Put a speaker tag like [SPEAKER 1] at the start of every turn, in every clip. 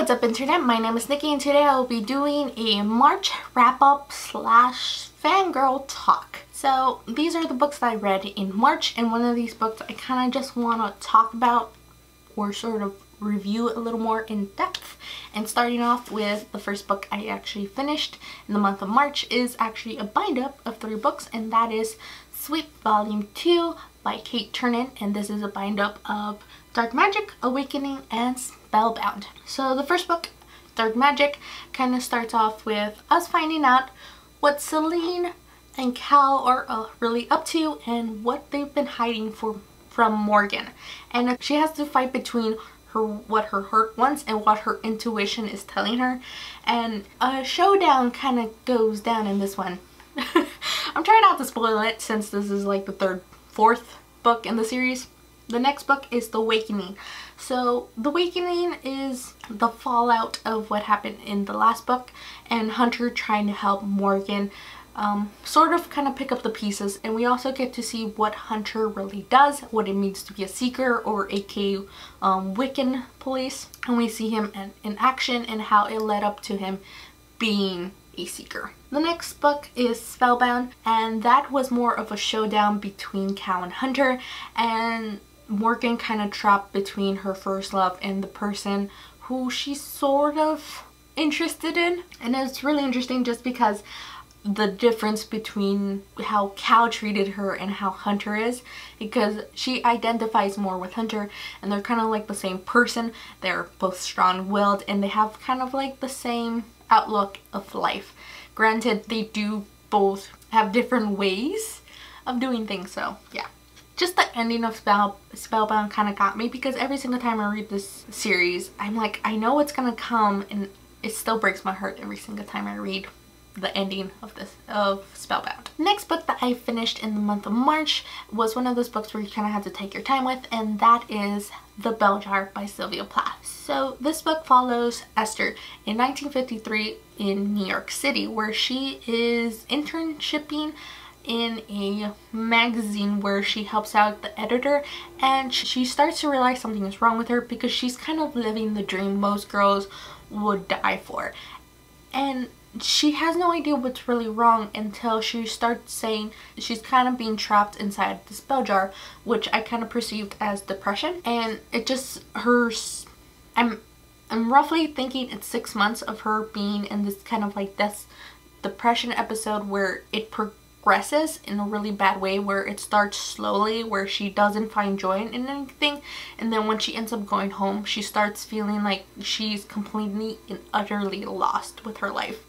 [SPEAKER 1] what's up internet? My name is Nikki and today I will be doing a March wrap-up slash fangirl talk. So these are the books that I read in March, and one of these books I kind of just want to talk about or sort of review a little more in depth. And starting off with the first book I actually finished in the month of March is actually a bind-up of 3 books, and that is Sweep Volume 2 by Cate Tiernan, and this is a bind-up of Dark Magic, Awakening, and Spellbound. So the first book, Dark Magic, kind of starts off with us finding out what Celine and Cal are really up to and what they've been hiding from Morgan. And she has to fight between what her heart wants and what her intuition is telling her. And a showdown kind of goes down in this one. I'm trying not to spoil it since this is like the fourth book in the series. The next book is The Awakening. So The Awakening is the fallout of what happened in the last book and Hunter trying to help Morgan sort of kind of pick up the pieces, and we also get to see what Hunter really does, what it means to be a seeker, or aka Wiccan police, and we see him in action and how it led up to him being a seeker. The next book is Spellbound, and that was more of a showdown between Cal and Hunter, and Morgan kind of trapped between her first love and the person who she's sort of interested in. And it's really interesting just because the difference between how Cal treated her and how Hunter is, because she identifies more with Hunter and they're kind of like the same person. They're both strong-willed and they have kind of like the same outlook of life. Granted, they do both have different ways of doing things, so yeah. Just the ending of Spellbound kind of got me, because every single time I read this series, I'm like, I know what's gonna come, and it still breaks my heart every single time I read the ending of Spellbound. Next book that I finished in the month of March was one of those books where you kind of have to take your time with, and that is The Bell Jar by Sylvia Plath. So this book follows Esther in 1953 in New York City, where she is internshipping in a magazine where she helps out the editor, and she starts to realize something is wrong with her because she's kind of living the dream most girls would die for. And she has no idea what's really wrong until she starts saying she's kind of being trapped inside the spell jar, which I kind of perceived as depression. And it just I'm roughly thinking it's 6 months of her being in this kind of like this depression episode where it progresses in a really bad way, where it starts slowly, where she doesn't find joy in anything, and then when she ends up going home, she starts feeling like she's completely and utterly lost with her life,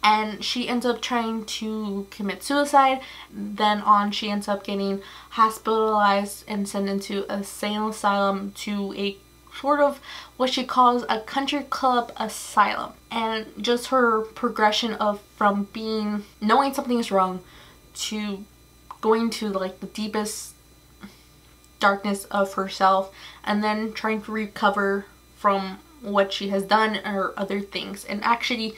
[SPEAKER 1] and she ends up trying to commit suicide. Then she ends up getting hospitalized and sent into a sane asylum, to a sort of what she calls a country club asylum. And just her progression from knowing something is wrong to going to like the deepest darkness of herself, and then trying to recover from what she has done or other things, and actually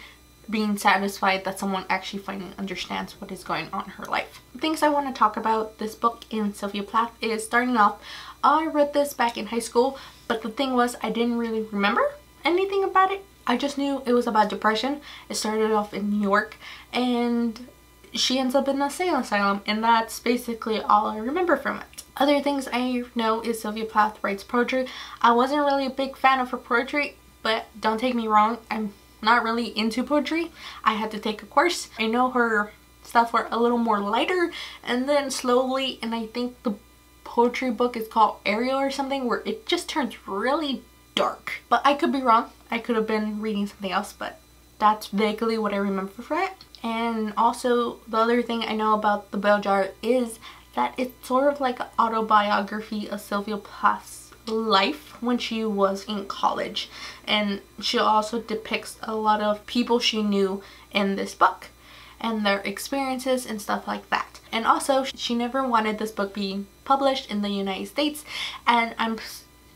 [SPEAKER 1] being satisfied that someone actually finally understands what is going on in her life. Things I want to talk about this book in Sylvia Plath is, starting off, I read this back in high school, but the thing was I didn't really remember anything about it. I just knew it was about depression. It started off in New York and she ends up in a sane asylum, and that's basically all I remember from it. Other things I know is Sylvia Plath writes poetry. I wasn't really a big fan of her poetry, but don't take me wrong, I'm not really into poetry. I had to take a course. I know her stuff were a little more lighter, and then slowly, and I think the poetry book is called Ariel or something, where it just turns really dark. But I could be wrong. I could have been reading something else, but that's vaguely what I remember from it. And also, the other thing I know about The Bell Jar is that it's sort of like an autobiography of Sylvia Plath's life when she was in college. And she also depicts a lot of people she knew in this book and their experiences and stuff like that. And also, she never wanted this book being published in the United States, and I'm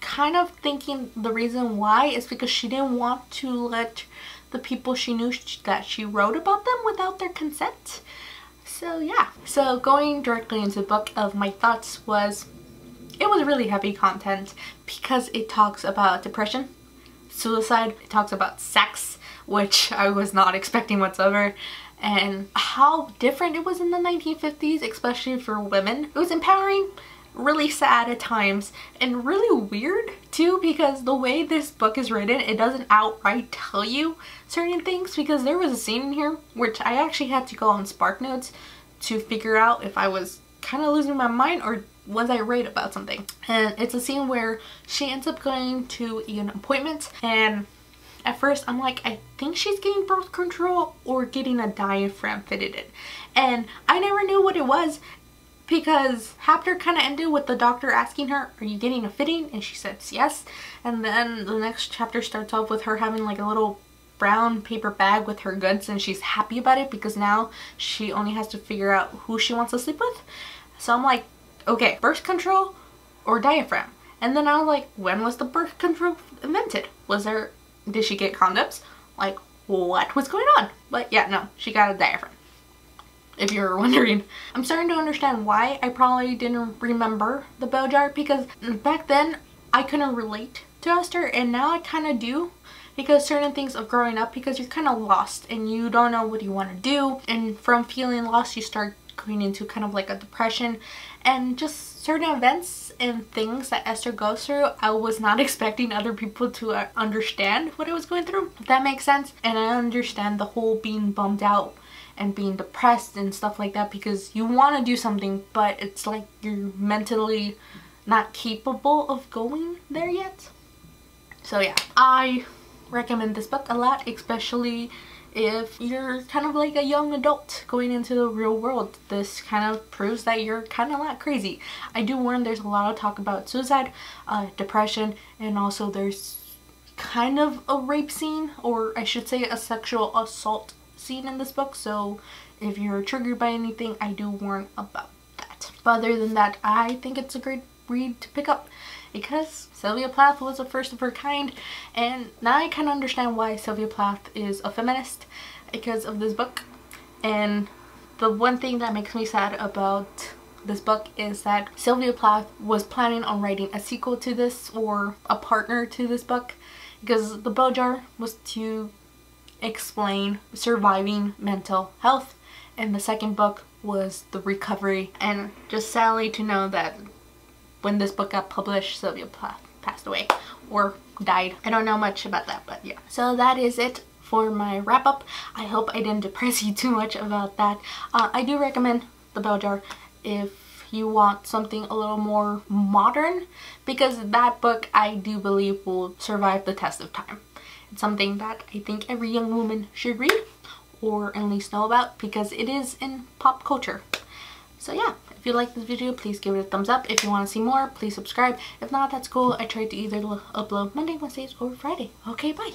[SPEAKER 1] kind of thinking the reason why is because she didn't want to let the people she knew that she wrote about them without their consent. So yeah. So going directly into the book, of my thoughts was, it was really heavy content because it talks about depression, suicide. It talks about sex, which I was not expecting whatsoever, and how different it was in the 1950s, especially for women. It was empowering, really sad at times, and really weird too, because the way this book is written, it doesn't outright tell you certain things, because there was a scene in here which I actually had to go on Spark Notes to figure out if I was kind of losing my mind or was I right about something. And it's a scene where she ends up going to an appointment, and at first I'm like, I think she's getting birth control or getting a diaphragm fitted in, and I never knew what it was, because chapter kind of ended with the doctor asking her, are you getting a fitting? And she says yes. And then the next chapter starts off with her having like a little brown paper bag with her goods, and she's happy about it because now she only has to figure out who she wants to sleep with. So I'm like, okay, birth control or diaphragm? And then I was like, when was the birth control invented? Did she get condoms? Like, what was going on? But yeah, no, she got a diaphragm, if you're wondering. I'm starting to understand why I probably didn't remember the bell jar, because back then I couldn't relate to Esther, and now I kind of do, because certain things of growing up, because you're kind of lost and you don't know what you want to do, and from feeling lost you start going into kind of like a depression, and just certain events and things that Esther goes through, I was not expecting other people to understand what I was going through, if that makes sense. And I understand the whole being bummed out and being depressed and stuff like that, because you want to do something but it's like you're mentally not capable of going there yet. So yeah, I recommend this book a lot, especially if you're kind of like a young adult going into the real world. This kind of proves that you're kind of not crazy. I do warn, there's a lot of talk about suicide, depression, and also there's kind of a rape scene, or I should say a sexual assault scene in this book. So if you're triggered by anything, I do warn about that. But other than that, I think it's a great read to pick up, because Sylvia Plath was a first of her kind, and now I kind of understand why Sylvia Plath is a feminist because of this book. And the one thing that makes me sad about this book is that Sylvia Plath was planning on writing a sequel to this, or a partner to this book, because the bell jar was to explain surviving mental health, and the second book was the recovery. And just sadly to know that when this book got published, Sylvia Plath passed away or died. I don't know much about that, but yeah. So that is it for my wrap up. I hope I didn't depress you too much about that. I do recommend the bell jar if you want something a little more modern, because that book I do believe will survive the test of time. It's something that I think every young woman should read, or at least know about, because it is in pop culture. So yeah, if you like this video, please give it a thumbs up. If you want to see more, please subscribe. If not, that's cool. I try to either upload Monday, Wednesdays, or Friday. Okay, bye.